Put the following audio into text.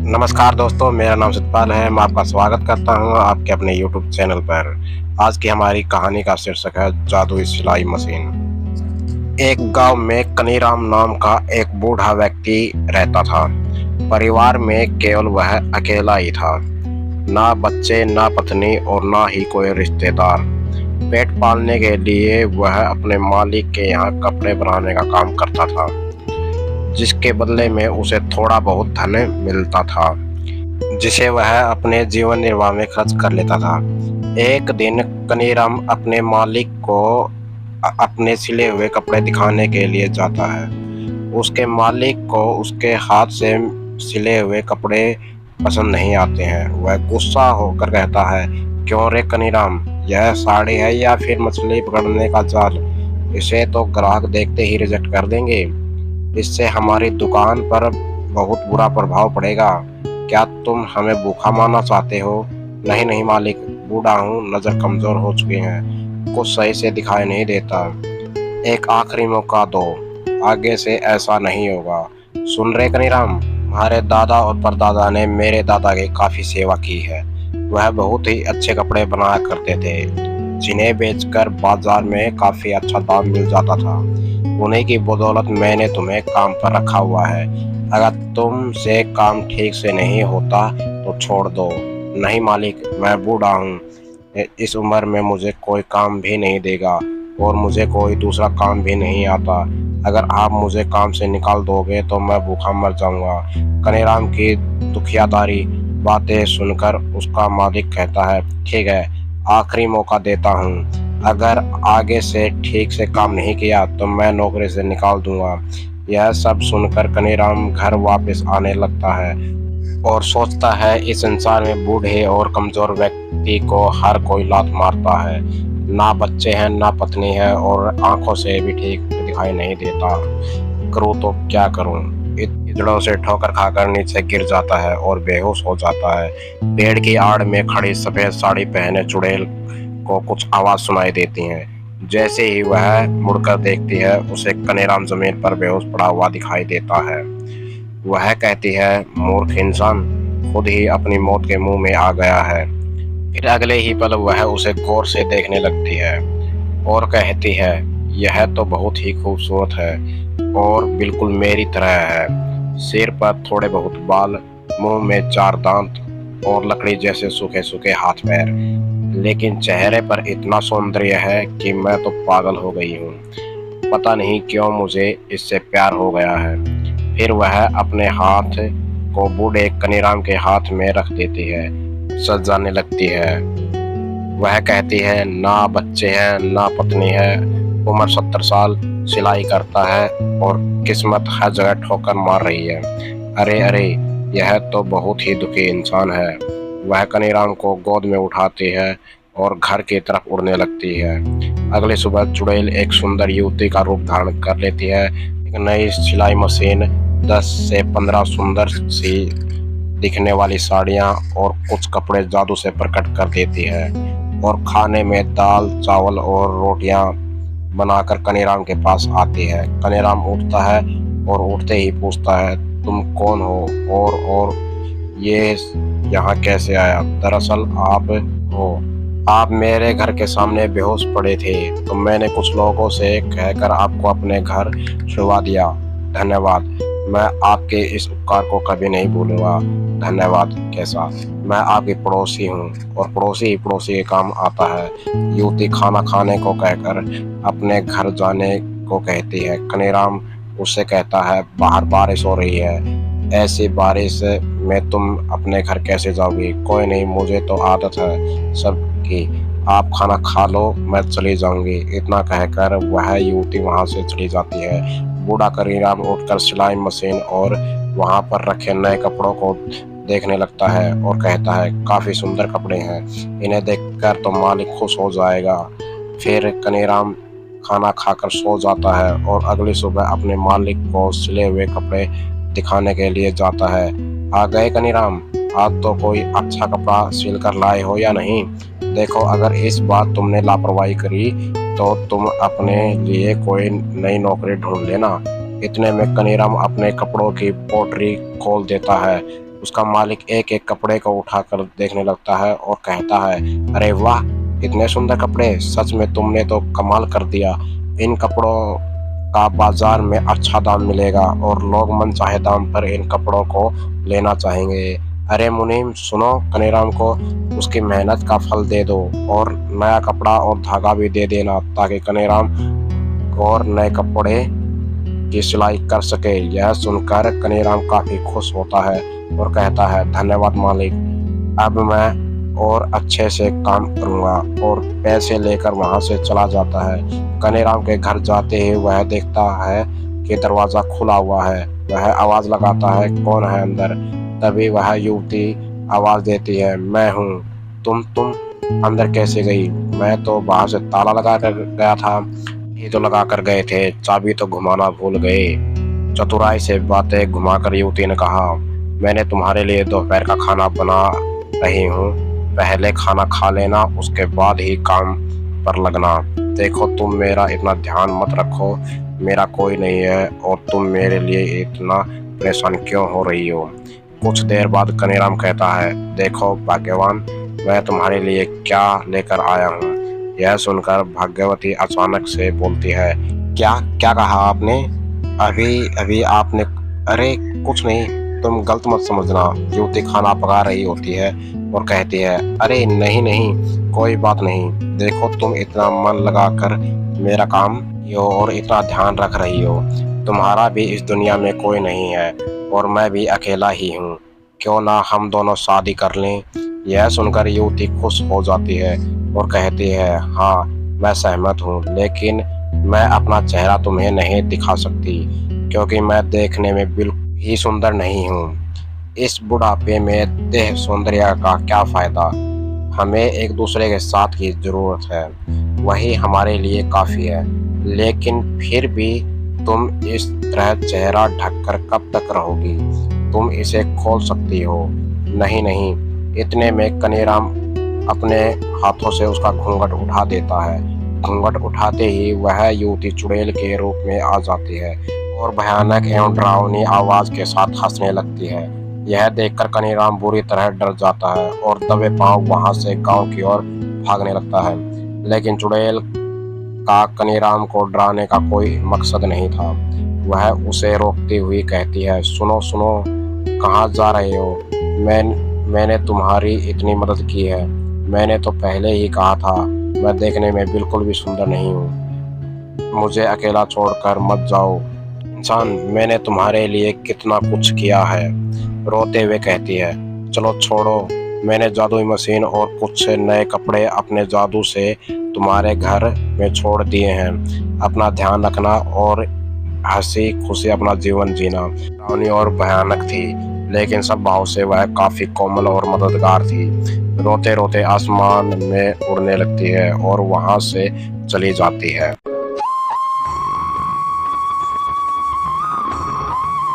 नमस्कार दोस्तों, मेरा नाम सतपाल है। मैं आपका स्वागत करता हूं आपके अपने YouTube चैनल पर। आज की हमारी कहानी का शीर्षक है जादुई सिलाई मशीन। एक गांव में कनीराम नाम का एक बूढ़ा व्यक्ति रहता था। परिवार में केवल वह अकेला ही था। ना बच्चे, ना पत्नी और ना ही कोई रिश्तेदार। पेट पालने के लिए वह अपने मालिक के यहाँ कपड़े बनाने का काम करता था, जिसके बदले में उसे थोड़ा बहुत धन मिलता था, जिसे वह अपने जीवन निर्वाह में खर्च कर लेता था। एक दिन कनीराम अपने मालिक को अपने सिले हुए कपड़े दिखाने के लिए जाता है। उसके मालिक को उसके हाथ से सिले हुए कपड़े पसंद नहीं आते हैं। वह गुस्सा होकर कहता है, क्यों रे कनीराम, यह साड़ी है या फिर मछली पकड़ने का जाल? इसे तो ग्राहक देखते ही रिजेक्ट कर देंगे। इससे हमारी दुकान पर बहुत बुरा प्रभाव पड़ेगा। क्या तुम हमें भूखा मारना चाहते हो? नहीं नहीं मालिक, बूढ़ा हूँ, नज़र कमज़ोर हो चुकी है, कुछ सही से दिखाई नहीं देता। एक आखिरी मौका दो, आगे से ऐसा नहीं होगा। सुन रहे कनीराम, हमारे दादा और परदादा ने मेरे दादा की काफ़ी सेवा की है। वह बहुत ही अच्छे कपड़े बनाया करते थे, जिन्हें बेचकर बाजार में काफ़ी अच्छा दाम मिल जाता था। उन्हीं की बदौलत मैंने तुम्हें काम पर रखा हुआ है। अगर तुमसे काम ठीक से नहीं होता तो छोड़ दो। नहीं मालिक, मैं बूढ़ा हूँ, इस उम्र में मुझे कोई काम भी नहीं देगा और मुझे कोई दूसरा काम भी नहीं आता। अगर आप मुझे काम से निकाल दोगे तो मैं भूखा मर जाऊंगा। कनीराम की दुखियादारी बातें सुनकर उसका मालिक कहता है, ठीक है, आखिरी मौका देता हूँ। अगर आगे से ठीक से काम नहीं किया तो मैं नौकरी से निकाल दूंगा। यह सब सुनकर कनीराम घर वापस आने लगता है और सोचता है, इस संसार में बूढ़े और कमजोर व्यक्ति को हर कोई लात मारता है। ना बच्चे हैं, ना पत्नी है और आंखों से भी ठीक दिखाई नहीं देता। करूँ तो क्या करूँ? इजड़ों से ठोकर खाकर नीचे गिर जाता है और बेहोश हो जाता है। पेड़ की आड़ में खड़ी सफेद साड़ी पहने चुड़ैल को कुछ आवाज सुनाई देती है। जैसे ही वह मुड़कर देखती है, उसे कनीराम जमीन पर बेहोश पड़ा हुआ दिखाई देता है। वह कहती है, मूर्ख इंसान, खुद ही अपनी मौत के मुंह में आ गया है। फिर अगले ही पल वह उसे गौर से देखने लगती है और कहती है, यह तो बहुत ही खूबसूरत है और बिल्कुल मेरी तरह है। सिर पर थोड़े बहुत बाल, मुंह में 4 दांत और लकड़ी जैसे सूखे सूखे हाथ पैर, लेकिन चेहरे पर इतना सौंदर्य है कि मैं तो पागल हो गई हूँ। पता नहीं क्यों मुझे इससे प्यार हो गया है। फिर वह अपने हाथ को बूढ़े कनीराम के हाथ में रख देती है, सजाने लगती है। वह कहती है, ना बच्चे हैं, ना पत्नी है, उम्र 70 साल, सिलाई करता है और किस्मत हर जगह ठोकर मार रही है। अरे अरे, यह तो बहुत ही दुखी इंसान है। वह कनीराम को गोद में उठाती है और घर की तरफ उड़ने लगती है। अगली सुबह चुड़ैल एक सुंदर युवती का रूप धारण कर लेती है। एक नई सिलाई मशीन, 10 से 15 सुंदर सी दिखने वाली साड़ियाँ और कुछ कपड़े जादू से प्रकट कर देती है और खाने में दाल, चावल और रोटियां बनाकर कनीराम के पास आती है। कनीराम उठता है और उठते ही पूछता है, तुम कौन हो और ये यहाँ कैसे आया? दरअसल आप मेरे घर के सामने बेहोश पड़े थे, तो मैंने कुछ लोगों से कहकर आपको अपने घर छुड़वा दिया। धन्यवाद, मैं आपके इस उपकार को कभी नहीं भूलूंगा। धन्यवाद। कैसा? मैं आपकी पड़ोसी हूँ और पड़ोसी ही पड़ोसी के काम आता है। युवती खाना खाने को कहकर अपने घर जाने को कहती है। कनीराम उससे कहता है, बाहर बारिश हो रही है, ऐसी बारिश में तुम अपने घर कैसे जाओगी? कोई नहीं, मुझे तो आदत है सबकी, आप खाना खा लो, मैं चली जाऊंगी। इतना कहकर वह युवती वहां से चली जाती है। बूढ़ा कनीराम उठकर सिलाई मशीन और वहां पर रखे नए कपड़ों को देखने लगता है और कहता है, काफी सुंदर कपड़े हैं, इन्हें देखकर तो मालिक खुश हो जाएगा। फिर कनीराम खाना खाकर सो जाता है और अगली सुबह अपने मालिक को सिले हुए कपड़े दिखाने के लिए जाता है। आ गए कनीराम, आज तो कोई अच्छा कपड़ा सिल कर लाए हो या नहीं? देखो, अगर इस बार तुमने लापरवाही करी तो तुम अपने लिए कोई नई नौकरी ढूंढ लेना। इतने में कनीराम अपने कपड़ों की पोटली खोल देता है। उसका मालिक एक एक कपड़े को उठाकर देखने लगता है और कहता है, अरे वाह, इतने सुंदर कपड़े, सच में तुमने तो कमाल कर दिया। इन कपड़ों का बाजार में अच्छा दाम मिलेगा और लोग मनचाहे दाम पर इन कपड़ों को लेना चाहेंगे। अरे मुनीम सुनो, कनीराम को उसकी मेहनत का फल दे दो और नया कपड़ा और धागा भी दे देना, ताकि कनीराम और नए कपड़े की सिलाई कर सके। यह सुनकर कनीराम काफी खुश होता है और कहता है, धन्यवाद मालिक, अब मैं और अच्छे से काम करूंगा, और पैसे लेकर वहां से चला जाता है। कनीराम के घर जाते ही वह देखता है कि दरवाजा खुला हुआ है। वह आवाज लगाता है, कौन है अंदर? तभी वह युवती आवाज देती है, मैं हूँ। तुम अंदर कैसे गई? मैं तो बाहर से ताला लगा कर गया था। ये तो लगा कर गए थे, चाबी तो घुमाना भूल गए। चतुराई से बातें घुमाकर युवती ने कहा, मैंने तुम्हारे लिए दोपहर का खाना बना रही हूँ, पहले खाना खा लेना, उसके बाद ही काम पर लगना। देखो तुम मेरा इतना ध्यान मत रखो, मेरा कोई नहीं है और तुम मेरे लिए इतना परेशान क्यों हो रही हो? कुछ देर बाद कनीराम कहता है, देखो भाग्यवान, मैं तुम्हारे लिए क्या लेकर आया हूँ। यह सुनकर भाग्यवती अचानक से बोलती है, क्या क्या कहा आपने? अभी अभी आपने? अरे कुछ नहीं, तुम गलत मत समझना। युवती खाना पका रही होती है और कहती है, अरे नहीं नहीं, कोई बात नहीं। देखो तुम इतना मन लगाकर मेरा काम हो और इतना ध्यान रख रही हो, तुम्हारा भी इस दुनिया में कोई नहीं है और मैं भी अकेला ही हूँ, क्यों ना हम दोनों शादी कर लें? यह सुनकर युवती खुश हो जाती है और कहती है, हाँ मैं सहमत हूँ, लेकिन मैं अपना चेहरा तुम्हें नहीं दिखा सकती, क्योंकि मैं देखने में बिल्कुल ही सुंदर नहीं हूँ। इस बुढ़ापे में देह सौंदर्य का क्या फायदा? हमें एक दूसरे के साथ की जरूरत है, वही हमारे लिए काफी है। लेकिन फिर भी तुम इस तरह चेहरा ढककर कब तक रहोगी? तुम इसे खोल सकती हो। नहीं नहीं। इतने में कनीराम अपने हाथों से उसका घूंघट उठा देता है। घूंघट उठाते ही वह युवती चुड़ैल के रूप में आ जाती है और भयानक एवं डरावनी आवाज के साथ हंसने लगती है। यह देखकर कनीराम बुरी तरह डर जाता है और दबे पांव वहां से गांव की ओर भागने लगता है। लेकिन चुड़ैल का कनीराम को डराने का कोई मकसद नहीं था। वह उसे रोकती हुई कहती है, सुनो सुनो, कहाँ जा रहे हो? मैंने तुम्हारी इतनी मदद की है। मैंने तो पहले ही कहा था, मैं देखने में बिल्कुल भी सुंदर नहीं हूँ। मुझे अकेला छोड़कर मत जाओ। इंसान, मैंने तुम्हारे लिए कितना कुछ किया है। रोते हुए कहती है, चलो छोड़ो, मैंने जादुई मशीन और कुछ नए कपड़े अपने जादू से तुम्हारे घर में छोड़ दिए हैं। अपना ध्यान रखना और हंसी खुशी अपना जीवन जीना। डरावनी और भयानक थी, लेकिन स्वभाव से वह काफी कोमल और मददगार थी। रोते रोते आसमान में उड़ने लगती है और वहां से चली जाती है।